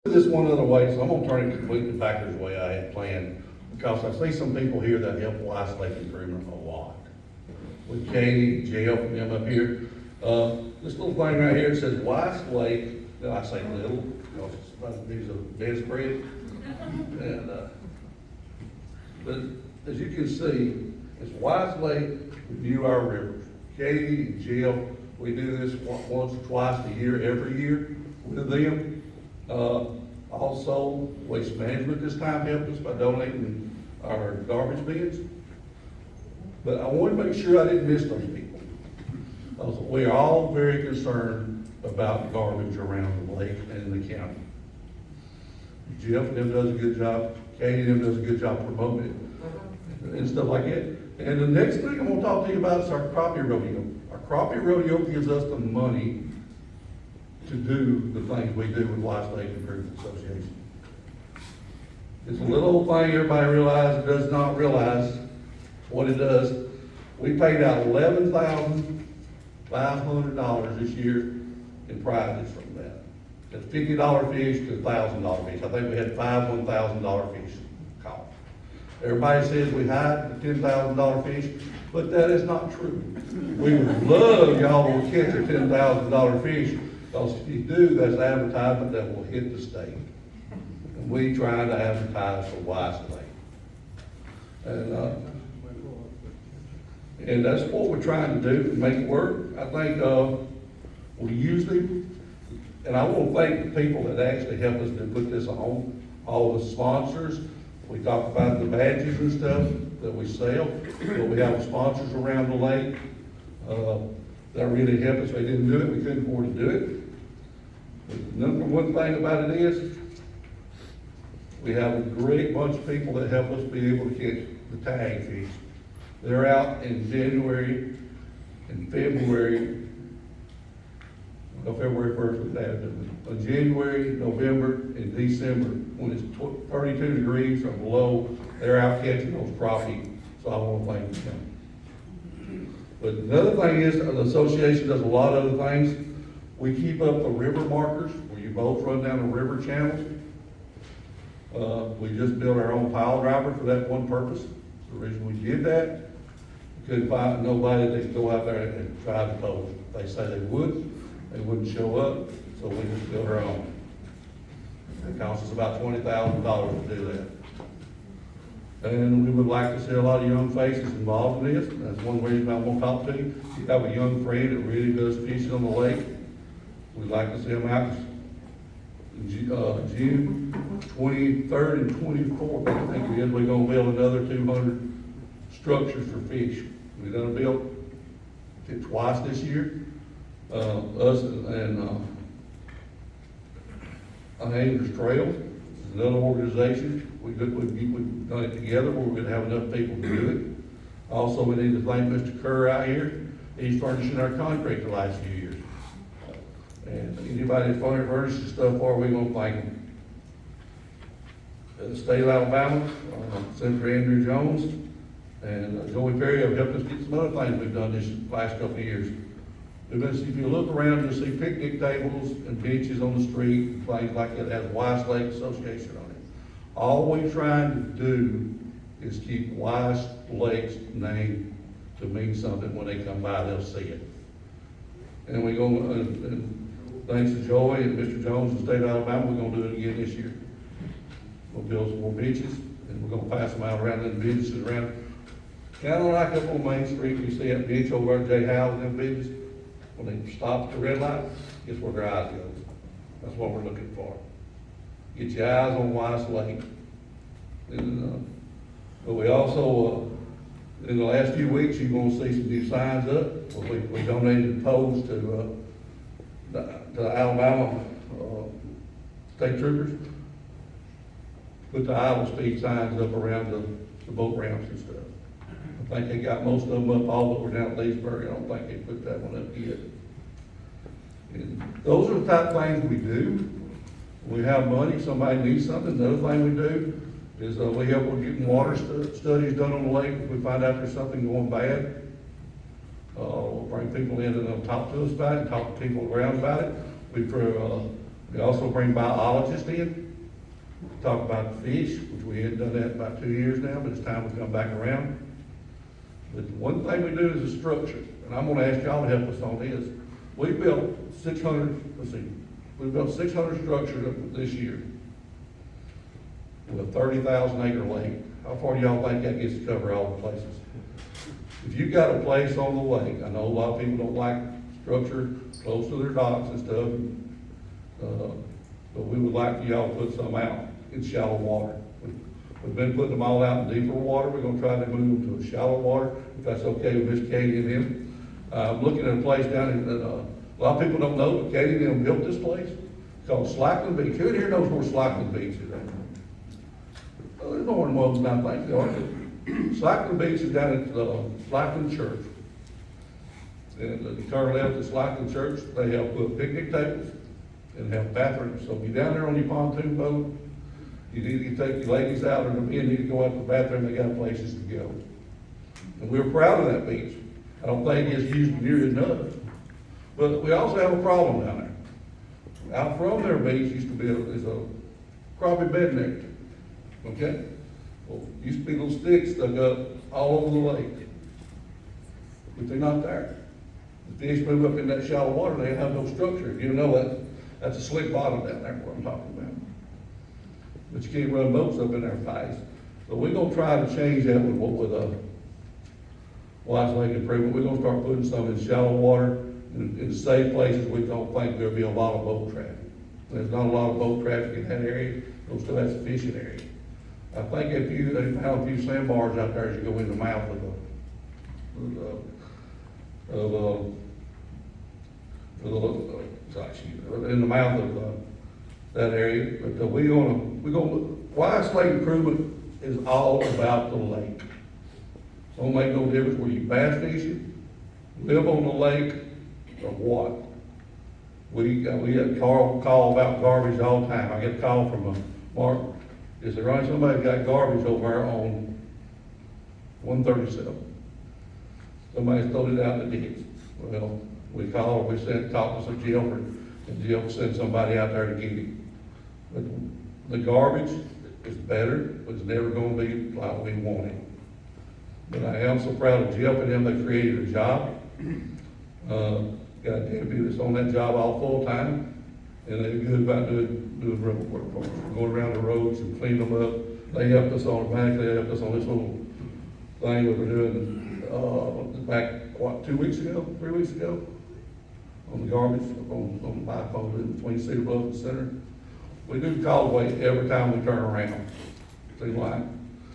This one other way, so I'm gonna turn it completely backwards the way I had planned, because I see some people here that help Weiss Lake improvement a lot. With Katie, Jeff, and them up here. This little thing right here, it says Weiss Lake, then I say little, because it's about as big as a bedspread. And, but as you can see, it's Weiss Lake, we view our rivers. Katie and Jeff, we do this once or twice a year, every year with them. Also, Waste Management this time helped us by donating our garbage bins. But I wanted to make sure I didn't miss those people. We are all very concerned about garbage around the lake and the county. Jeff and them does a good job, Katie and them does a good job promoting it and stuff like that. And the next thing I'm gonna talk to you about is our crappie rodeo. Our crappie rodeo gives us the money to do the things we do with Weiss Lake Improvement Association. It's a little old thing everybody does not realize what it does. We paid out $11,500 this year in prizes from that. It's $50 fish to $1,000 fish. I think we had 5 $1,000 fish caught. Everybody says we hide the $10,000 fish, but that is not true. We would love y'all to catch a $10,000 fish, because if you do, that's advertisement that will hit the state. And we try to advertise for Weiss Lake. And that's what we're trying to do, to make it work. I think we usually, and I want to thank the people that actually helped us to put this on, all the sponsors. We talk about the badges and stuff that we sell, but we have sponsors around the lake. That really helped us. If they didn't do it, we couldn't afford to do it. The number one thing about it is, we have a great bunch of people that help us be able to catch the tag fish. They're out in January and February, well, February 1st we have them. January, November, and December, when it's 32 degrees or below, they're out catching those crappie, so I want to thank them. But another thing is, the association does a lot of other things. We keep up the river markers, where you both run down the river channels. We just built our own pile driver for that one purpose. The reason we did that, we couldn't find nobody that could go out there and try to tow. They say they wouldn't show up, so we just built our own. It costs us about $20,000 to do that. And we would like to see a lot of young faces involved in this. That's one reason I want to talk to you. If you have a young friend that really does fishing on the lake, we'd like to see them out June 23rd and 24th. I think we're going to build another 200 structures for fish. We're going to build it twice this year. Us and Anglers Trail is another organization. We've done it together where we're going to have enough people to do it. Also, we need to thank Mr. Kerr out here. He's furnishing our concrete the last few years. And anybody that furnishes stuff for, we're going to thank them. The state of Alabama, Senator Andrew Jones and Joey Perry have helped us get some other things we've done this last couple of years. If you look around, you'll see picnic tables and benches on the street, and things like that, has Weiss Lake Association on it. All we're trying to do is keep Weiss Lake's name to mean something. When they come by, they'll see it. And we're going to, thanks to Joey and Mr. Jones in the state of Alabama, we're going to do it again this year. We'll build some more benches, and we're going to pass them out around the businesses around. Kind of like up on Main Street, you see that bench over at J. Howe and them businesses. When they stop at the red light, guess where their eyes goes. That's what we're looking for. Get your eyes on Weiss Lake. And, but we also, in the last few weeks, you're going to see some new signs up. We donated poles to Alabama state troopers. Put the idle speed signs up around the boat ramps and stuff. I think they got most of them up, all that were down at Leesburg. I don't think they put that one up yet. And those are the type of things we do. We have money, somebody needs something. The other thing we do is we help with getting water studies done on the lake. If we find out there's something going bad, we'll bring people in and they'll talk to us about it, talk to people around about it. We We also bring biologists in, talk about the fish, which we hadn't done that in about 2 years now, but it's time to come back around. But one thing we do is the structure, and I'm gonna ask y'all to help us on this. We built 600, we built 600 structures this year with a 30,000 acre lake. How far do y'all think that gets to cover all the places? If you got a place on the lake, I know a lot of people don't like structure close to their docks and stuff, but we would like for y'all to put some out in shallow water. We've been putting them all out in deeper water. We're gonna try to move them to a shallow water, if that's okay with Miss Katie and him. I'm looking at a place down in, a lot of people don't know, but Katie and them built this place called Slackland Beach. Who here knows where Slackland Beach is at? Well, there's no one knows, I think they are. Slackland Beach is down at the Slackland Church. And the turn left at Slackland Church, they have put picnic tables and have bathrooms. So if you're down there on your pontoon boat, you need to take your ladies out, or the men need to go out to the bathroom, they got places to go. And we're proud of that beach. I don't think it's used near enough. But we also have a problem down there. Out from their beach used to be is a crappie bed there. Okay? Well, used to be little sticks stuck up all over the lake. But they're not there. The fish move up in that shallow water, they have no structure. You know that's a slick bottom down there, what I'm talking about. But you can't run boats up in there fast. So we're gonna try to change that with Weiss Lake Improvement. We're gonna start putting some in shallow water, in safe places. We don't think there'll be a lot of boat traffic. There's not a lot of boat traffic in that area, we'll still have some fishing area. I think they found a few sandbars out there as you go in the mouth of in the mouth of that area. But we're gonna, Weiss Lake Improvement is all about the lake. Don't make no difference where you bass fishing, live on the lake, or what. We get a call about garbage all the time. I get a call from Mark. Is there Ronnie, somebody got garbage over there on 137? Somebody's thrown it out in the ditch. Well, we called, talked to some Jill, and Jill sent somebody out there to get it. But the garbage is better, but it's never gonna be like we want it. But I am so proud of Jill and them, they created a job. Got a deputy that's on that job all full time, and they're good about doing road work for us. Going around the roads and clean them up. They helped us automatically, they helped us on this little thing we were doing, back, 3 weeks ago, on the garbage, on the bipolar between Cedar Bluff and Center. We do causeway every time we turn around, seems like.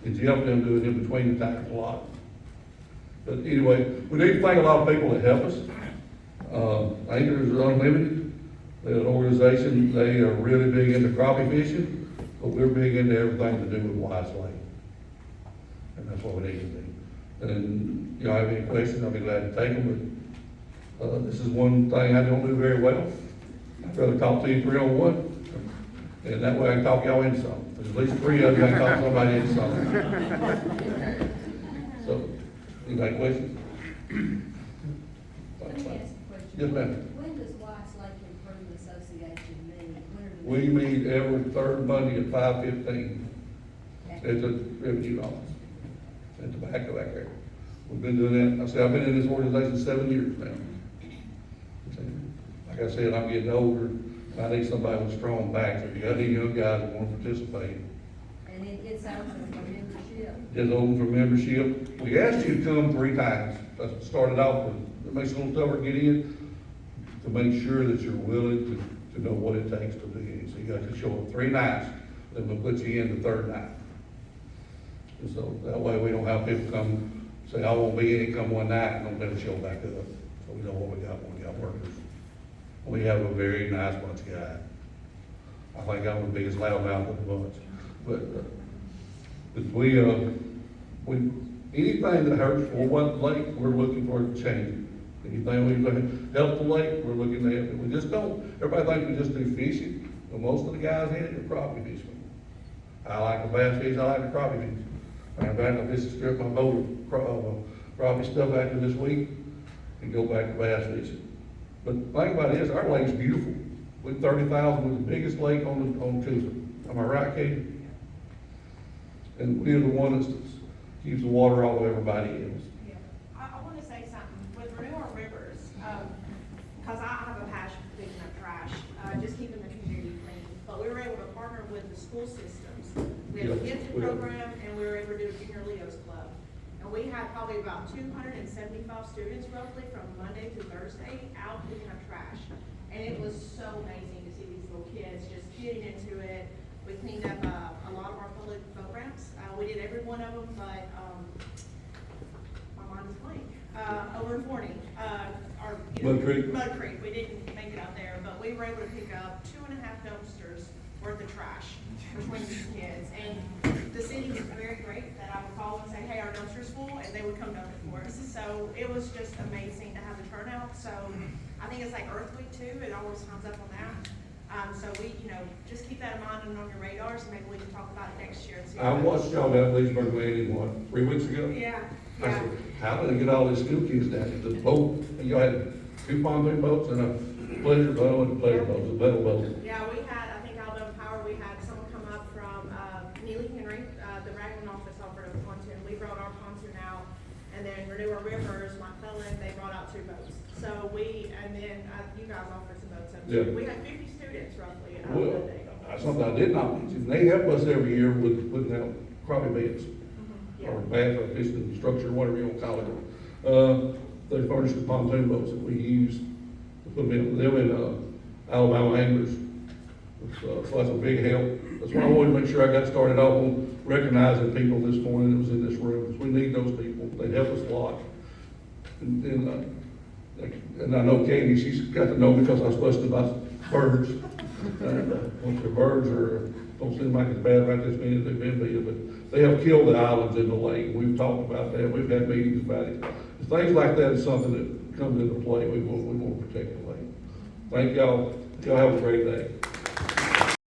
And you help them do it in between the times a lot. But anyway, we need to thank a lot of people that help us. Anchors Unlimited, they're an organization, they are really big into crappie fishing, but we're big into everything to do with Weiss Lake. And that's what we need to do. And you know, have any questions, I'll be glad to take them, but this is one thing I don't do very well. I'd rather talk to you 3-on-1, and that way I can talk y'all into something. There's at least 3 of you, I can talk somebody into something. So, any questions? Let me ask a question. Yes, ma'am. When does Weiss Lake Improvement Association meet? We meet every third Monday at 5:15 at the revenue office, at the back of that area. We've been doing that. I've been in this organization 7 years now. Like I said, I'm getting older. I need somebody with strong backs. If you got any young guys that want to participate. And it's open for membership? It's open for membership. We asked you to come 3 times. That started off with, it makes it a little tougher to get in, to make sure that you're willing to know what it takes to be in. So you got to show up 3 nights, then we'll put you in the 3rd night. And so that way we don't have people come, say, I won't be in, come one night, and don't never show back up. So we know what we got when we got workers. We have a very nice bunch of guys. I think I'm the biggest loudmouth of the bunch. But we anything that hurts for one lake, we're looking for it to change. Anything we can help the lake, we're looking at it. We just don't, everybody thinks we just do fishing, but most of the guys in it are crappie fishermen. I like the bass fish, I like the crappie fish. I'm back to this strip my boat of crappie stuff after this week and go back to bass fishing. But the thing about it is, our lake's beautiful. with 30,000 was the biggest lake on Coosa. Am I right, Katie? And we're the one that keeps the water off of everybody else. Yeah, I want to say something, with Renew Our Rivers, because I have a passion for picking up trash, just keeping the community clean. But we were able to partner with the school systems. We had a Yeah, gifted we have. program, and we were able to do a Junior Leo's Club. And we had probably about 275 students roughly from Monday to Thursday out picking up trash. And it was so amazing to see these little kids just getting into it. We cleaned up a lot of our public boat ramps. We did every one of them, but, my mind is blank. Over in Forney, Mud Creek. Mud Creek, we didn't make it out there, but we were able to pick up 2.5 dumpsters worth of trash between these kids. And the city was very great that I would call and say, hey, our dumpster's full, and they would come dump it for us. So it was just amazing to have the turnout. So I think it's like Earth Week too, it always comes up on that. So we, just keep that in mind and on your radars, and maybe we can talk about it next year and see. I watched y'all down at Leesburg Landing, what, 3 weeks ago? Yeah, I yeah. said, how did they get all these school kids down there? The boat, and y'all had 2 pontoon boats and a pleasure boat and a pleasure boat, a metal boat. Yeah, we had, I think Alabama Power, we had someone come up from, Neely Henry, the Raglan office offered a pontoon. We brought our pontoon out, and then Renew Our Rivers, McClellan, they brought out 2 boats. So and then, you guys offered some boats up too. Yeah. We had 50 students roughly at Well, Alabama Day. that's something I did not mention. They help us every year with putting out crappie beds, Yeah. or bath, or fishing structure, whatever you want to call it. They furnish the pontoon boats that we use to put them in Alabama anglers. So that's a big help. That's why I wanted to make sure I got started off on recognizing people this morning that was in this room, because we need those people. They help us a lot. And I know Katie, she's got to know because I was fussing about birds. Once the birds don't seem like it's bad right this minute, they've been big, but they have killed the islands in the lake. We've talked about that, we've had meetings about it. Things like that is something that comes into play, we want to protect the lake. Thank y'all, y'all have a great day.